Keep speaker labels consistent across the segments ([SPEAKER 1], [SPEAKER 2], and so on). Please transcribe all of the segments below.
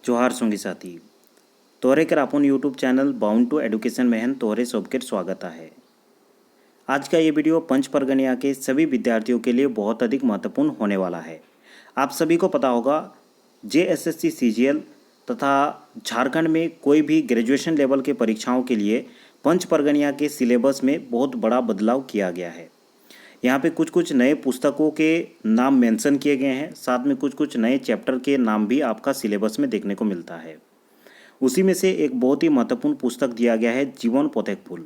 [SPEAKER 1] जोहार सोंगी साथी तोहरे कर आपन YouTube channel bound to education में तोहरे सबके स्वागत है। आज का ये वीडियो पंच परगनिया के सभी विद्यार्थियों के लिए बहुत अधिक महत्वपूर्ण होने वाला है। आप सभी को पता होगा JSSC CGL तथा झारखंड में कोई भी ग्रेजुएशन लेवल के परीक्षाओं के लिए पंच परगनिया के सिलेबस में बहुत बड़ा बदलाव किया गया है। यहाँ पे कुछ कुछ नए पुस्तकों के नाम मेंशन किए गए हैं, साथ में कुछ कुछ नए चैप्टर के नाम भी आपका सिलेबस में देखने को मिलता है। उसी में से एक बहुत ही महत्वपूर्ण पुस्तक दिया गया है जीवन पोथेक फूल,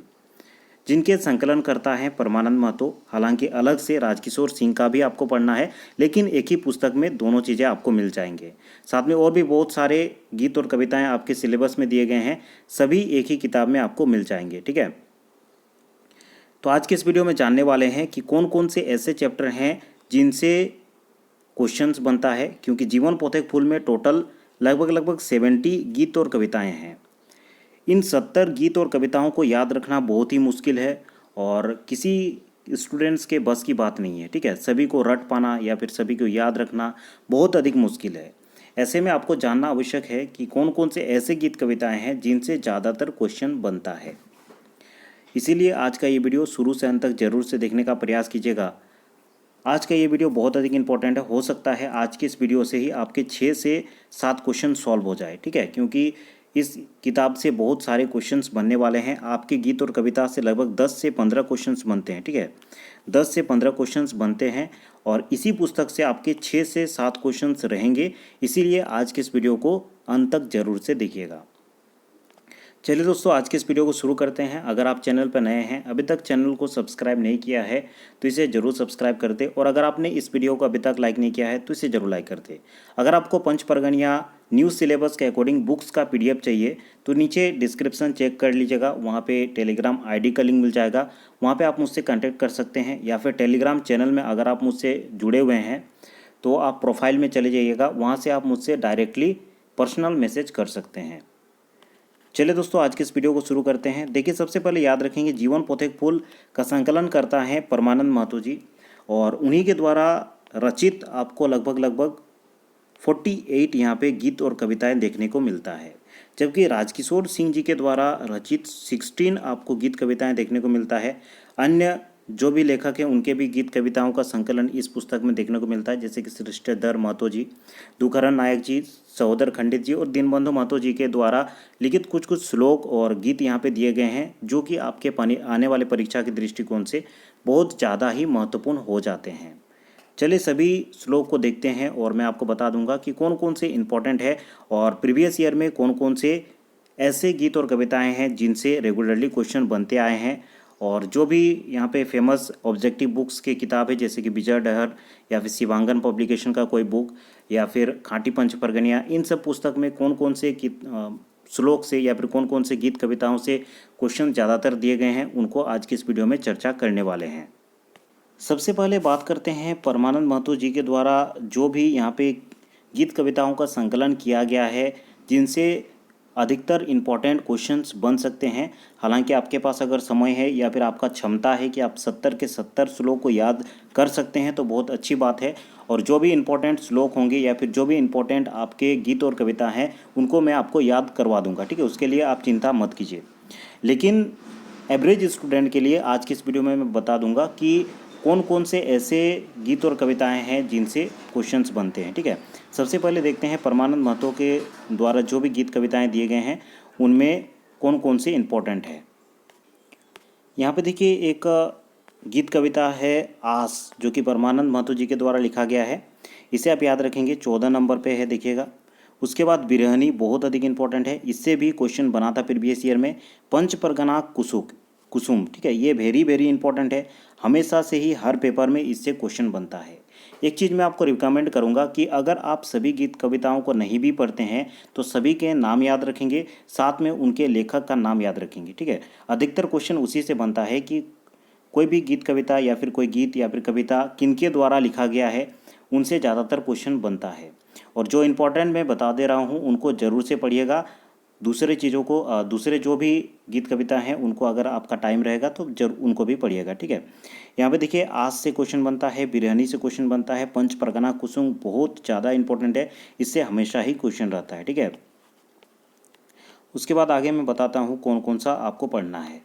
[SPEAKER 1] जिनके संकलन करता है परमानंद महतो। हालांकि अलग से राजकिशोर सिंह का भी आपको पढ़ना है, लेकिन एक ही पुस्तक में दोनों चीज़ें आपको मिल जाएंगे। साथ में और भी बहुत सारे गीत और कविताएं आपके सिलेबस में दिए गए हैं, सभी एक ही किताब में आपको मिल जाएंगे। ठीक है, तो आज के इस वीडियो में जानने वाले हैं कि कौन कौन से ऐसे चैप्टर हैं जिनसे क्वेश्चंस बनता है, क्योंकि जीवन पोथेक फूल में टोटल लगभग 70 गीत और कविताएं हैं। इन 70 गीत और कविताओं को याद रखना बहुत ही मुश्किल है और किसी स्टूडेंट्स के बस की बात नहीं है। ठीक है, सभी को रट पाना या फिर सभी को याद रखना बहुत अधिक मुश्किल है। ऐसे में आपको जानना आवश्यक है कि कौन कौन से ऐसे गीत कविताएं हैं जिनसे ज़्यादातर क्वेश्चन बनता है। इसीलिए आज का ये वीडियो शुरू से अंत तक जरूर से देखने का प्रयास कीजिएगा। आज का ये वीडियो बहुत अधिक इंपॉर्टेंट है। हो सकता है आज की इस वीडियो से ही आपके 6 से 7 क्वेश्चन सॉल्व हो जाए। ठीक है, क्योंकि इस किताब से बहुत सारे क्वेश्चंस बनने वाले हैं। आपके गीत और कविता से लगभग 10 से 15 क्वेश्चंस बनते हैं। ठीक है, 10 से 15 क्वेश्चंस बनते हैं और इसी पुस्तक से आपके 6 से 7 क्वेश्चंस रहेंगे। इसीलिए आज के इस वीडियो को अंत तक जरूर से देखिएगा। चलिए दोस्तों, आज के इस वीडियो को शुरू करते हैं। अगर आप चैनल पर नए हैं, अभी तक चैनल को सब्सक्राइब नहीं किया है तो इसे ज़रूर सब्सक्राइब कर दे, और अगर आपने इस वीडियो को अभी तक लाइक नहीं किया है तो इसे ज़रूर लाइक कर दे। अगर आपको पंच परगनिया न्यू सिलेबस के अकॉर्डिंग बुक्स का PDF चाहिए तो नीचे डिस्क्रिप्शन चेक कर लीजिएगा, वहाँ पे टेलीग्राम ID का लिंक मिल जाएगा। वहाँ पर आप मुझसे कॉन्टैक्ट कर सकते हैं, या फिर टेलीग्राम चैनल में अगर आप मुझसे जुड़े हुए हैं तो आप प्रोफाइल में चले जाइएगा, वहाँ से आप मुझसे डायरेक्टली पर्सनल मैसेज कर सकते हैं। चलिए दोस्तों, आज के इस वीडियो को शुरू करते हैं। देखिए, सबसे पहले याद रखेंगे जीवन पोथेक फूल का संकलन करता है परमानंद महतो जी, और उन्हीं के द्वारा रचित आपको लगभग 48 यहाँ पे गीत और कविताएं देखने को मिलता है, जबकि राजकिशोर सिंह जी के द्वारा रचित 16 आपको गीत कविताएं देखने को मिलता है। अन्य जो भी लेखक हैं उनके भी गीत कविताओं का संकलन इस पुस्तक में देखने को मिलता है, जैसे कि श्रेष्ठधर महतो जी, दुखहरण नायक जी, सहोदर खंडित जी और दीनबंधु महतो जी के द्वारा लिखित कुछ कुछ श्लोक और गीत यहाँ पे दिए गए हैं, जो कि आपके आने वाले परीक्षा के दृष्टिकोण से बहुत ज़्यादा ही महत्वपूर्ण हो जाते हैं। चलिए सभी श्लोक को देखते हैं और मैं आपको बता दूंगा कि कौन कौन से इम्पोर्टेंट है और प्रीवियस ईयर में कौन कौन से ऐसे गीत और कविताएं हैं जिनसे रेगुलरली क्वेश्चन बनते आए हैं। और जो भी यहाँ पे फेमस ऑब्जेक्टिव बुक्स की किताब है, जैसे कि विजय डहर या फिर शिवांगन पब्लिकेशन का कोई बुक या फिर खाटी पंच परगनिया, इन सब पुस्तक में कौन कौन से श्लोक से या फिर कौन कौन से गीत कविताओं से क्वेश्चन ज़्यादातर दिए गए हैं, उनको आज की इस वीडियो में चर्चा करने वाले हैं। सबसे पहले बात करते हैं परमानंद महतो जी के द्वारा जो भी यहाँ पे गीत कविताओं का संकलन किया गया है, जिनसे अधिकतर इम्पॉर्टेंट क्वेश्चंस बन सकते हैं। हालांकि आपके पास अगर समय है या फिर आपका क्षमता है कि आप 70 के 70 श्लोक को याद कर सकते हैं तो बहुत अच्छी बात है, और जो भी इम्पोर्टेंट श्लोक होंगे या फिर जो भी इम्पोर्टेंट आपके गीत और कविता हैं उनको मैं आपको याद करवा दूंगा। ठीक है, उसके लिए आप चिंता मत कीजिए। लेकिन एवरेज स्टूडेंट के लिए आज की इस वीडियो में मैं बता दूंगा कि कौन कौन से ऐसे गीत और कविताएं हैं जिनसे क्वेश्चंस बनते हैं। ठीक है, सबसे पहले देखते हैं परमानंद महतो के द्वारा जो भी गीत कविताएं दिए गए हैं उनमें कौन कौन से इम्पोर्टेंट है। यहाँ पे देखिए एक गीत कविता है आस, जो कि परमानंद महतो जी के द्वारा लिखा गया है। इसे आप याद रखेंगे, 14 नंबर पे है, देखिएगा। उसके बाद बिरहनी बहुत अधिक इंपॉर्टेंट है, इससे भी क्वेश्चन बना था प्रीवियस ईयर में। पंच परगना कुसुम, ठीक है, ये वेरी इंपॉर्टेंट है, हमेशा से ही हर पेपर में इससे क्वेश्चन बनता है। एक चीज़ मैं आपको रिकमेंड करूंगा कि अगर आप सभी गीत कविताओं को नहीं भी पढ़ते हैं तो सभी के नाम याद रखेंगे, साथ में उनके लेखक का नाम याद रखेंगे। ठीक है, अधिकतर क्वेश्चन उसी से बनता है कि कोई भी गीत कविता या फिर कोई गीत या फिर कविता किनके द्वारा लिखा गया है, उनसे ज़्यादातर क्वेश्चन बनता है। और जो इम्पोर्टेंट मैं बता दे रहा हूँ उनको ज़रूर से पढ़िएगा। दूसरे चीज़ों को दूसरे जो भी गीत कविता हैं उनको अगर आपका टाइम रहेगा तो जरूर उनको भी पढ़िएगा। ठीक है, यहाँ पे देखिए आस से क्वेश्चन बनता है, बिरहनी से क्वेश्चन बनता है, पंच परगना कुसुम बहुत ज़्यादा इंपॉर्टेंट है, इससे हमेशा ही क्वेश्चन रहता है। ठीक है, उसके बाद आगे मैं बताता हूँ कौन कौन सा आपको पढ़ना है।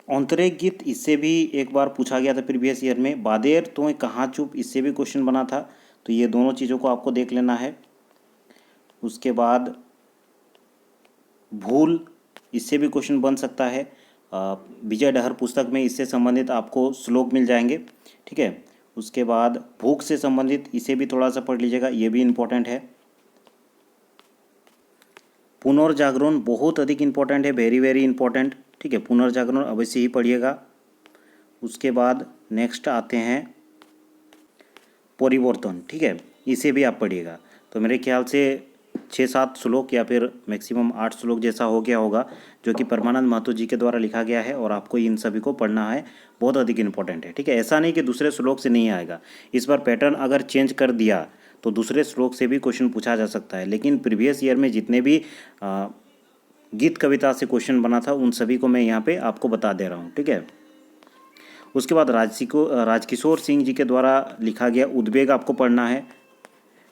[SPEAKER 1] औंतरे गीत, इससे भी एक बार पूछा गया था प्रीवियस ईयर में। बादेर तो कहाँ चुप, इससे भी क्वेश्चन बना था, तो ये दोनों चीज़ों को आपको देख लेना है। उसके बाद भूल, इससे भी क्वेश्चन बन सकता है। विजय डहर पुस्तक में इससे संबंधित आपको श्लोक मिल जाएंगे, ठीक है। उसके बाद भूख से संबंधित, इसे भी थोड़ा सा पढ़ लीजिएगा, ये भी इम्पोर्टेंट है। पुनर्जागरण बहुत अधिक इम्पोर्टेंट है, वेरी वेरी इंपॉर्टेंट, ठीक है। पुनर्जागरण अवश्य ही पढ़िएगा। उसके बाद नेक्स्ट आते हैं परिवर्तन, ठीक है, इसे भी आप पढ़िएगा। तो मेरे ख्याल से 6-7 श्लोक या फिर मैक्सिमम 8 श्लोक जैसा हो गया होगा, जो कि परमानंद महतो जी के द्वारा लिखा गया है, और आपको इन सभी को पढ़ना है, बहुत अधिक इंपॉर्टेंट है, ठीक है। ऐसा नहीं कि दूसरे श्लोक से नहीं आएगा, इस बार पैटर्न अगर चेंज कर दिया तो दूसरे श्लोक से भी क्वेश्चन पूछा जा सकता है, लेकिन प्रीवियस ईयर में जितने भी गीत कविता से क्वेश्चन बना था उन सभी को मैं यहाँ पे आपको बता दे रहा हूँ, ठीक है। उसके बाद राजकिशोर सिंह जी के द्वारा लिखा गया उद्वेग आपको पढ़ना है,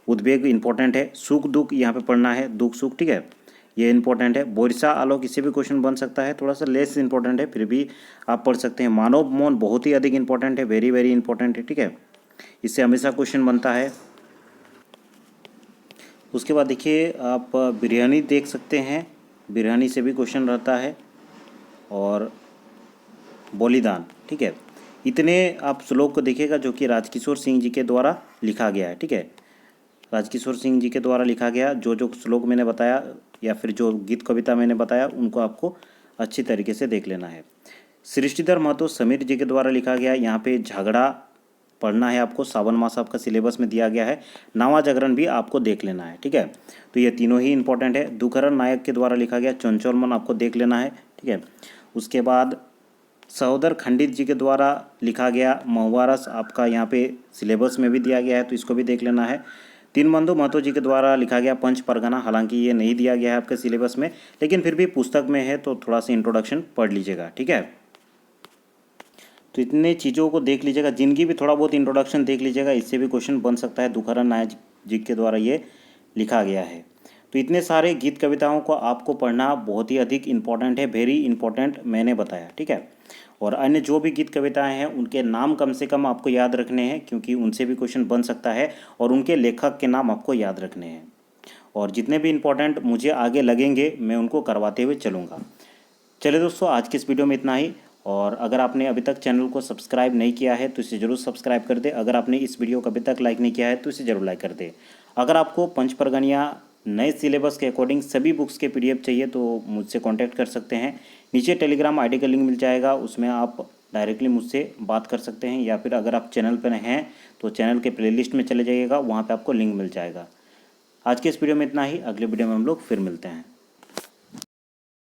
[SPEAKER 1] उद्वेग इंपॉर्टेंट है। सुख दुख यहाँ पे पढ़ना है, दुख सुख, ठीक है, ये इंपॉर्टेंट है। बोरसा आलोक, इससे भी क्वेश्चन बन सकता है, थोड़ा सा लेस इंपॉर्टेंट है, फिर भी आप पढ़ सकते हैं। मानव मौन बहुत ही अधिक इंपॉर्टेंट है, वेरी वेरी इंपॉर्टेंट है, ठीक है, इससे हमेशा क्वेश्चन बनता है। उसके बाद देखिए आप बिरयानी देख सकते हैं, बिरयानी से भी क्वेश्चन रहता है, और बलिदान, ठीक है। इतने आप श्लोक को देखिएगा जो कि राजकिशोर सिंह जी के द्वारा लिखा गया है, ठीक है। राजकिशोर सिंह जी के द्वारा लिखा गया जो जो श्लोक मैंने बताया या फिर जो गीत कविता मैंने बताया, उनको आपको अच्छी तरीके से देख लेना है। सृष्टिधर महतो समीर जी के द्वारा लिखा गया, यहाँ पे झगड़ा पढ़ना है आपको, सावन मास आपका सिलेबस में दिया गया है। नावा जागरण भी आपको देख लेना है, ठीक है। तो ये तीनों ही इंपॉर्टेंट है। दुखहरण नायक के द्वारा लिखा गया चंचल मन आपको देख लेना है, ठीक है। उसके बाद सहोदर खंडित जी के द्वारा लिखा गया महुआ रस आपका यहाँ पे सिलेबस में भी दिया गया है, तो इसको भी देख लेना है। दीनबंधु महतो जी के द्वारा लिखा गया पंच परगना, हालांकि ये नहीं दिया गया है आपके सिलेबस में, लेकिन फिर भी पुस्तक में है, तो थोड़ा सा इंट्रोडक्शन पढ़ लीजिएगा, ठीक है। तो इतने चीज़ों को देख लीजिएगा, जिनकी भी थोड़ा बहुत इंट्रोडक्शन देख लीजिएगा, इससे भी क्वेश्चन बन सकता है। दुखहरण नायक जी के द्वारा ये लिखा गया है। तो इतने सारे गीत कविताओं को आपको पढ़ना बहुत ही अधिक इम्पॉर्टेंट है, वेरी इंपॉर्टेंट मैंने बताया, ठीक है। और अन्य जो भी गीत कविताएं हैं उनके नाम कम से कम आपको याद रखने हैं, क्योंकि उनसे भी क्वेश्चन बन सकता है, और उनके लेखक के नाम आपको याद रखने हैं। और जितने भी इम्पोर्टेंट मुझे आगे लगेंगे मैं उनको करवाते हुए चलूँगा। चलिए दोस्तों, आज की इस वीडियो में इतना ही। और अगर आपने अभी तक चैनल को सब्सक्राइब नहीं किया है तो इसे ज़रूर सब्सक्राइब कर दे। अगर आपने इस वीडियो को अभी तक लाइक नहीं किया है तो इसे ज़रूर लाइक कर दे। अगर आपको पंच परगनिया नए सिलेबस के अकॉर्डिंग सभी बुक्स के PDF चाहिए तो मुझसे कांटेक्ट कर सकते हैं। नीचे टेलीग्राम ID का लिंक मिल जाएगा, उसमें आप डायरेक्टली मुझसे बात कर सकते हैं, या फिर अगर आप चैनल पर हैं तो चैनल के प्लेलिस्ट में चले जाइएगा, वहाँ पर आपको लिंक मिल जाएगा। आज के इस वीडियो में इतना ही, अगले वीडियो में हम लोग फिर मिलते हैं।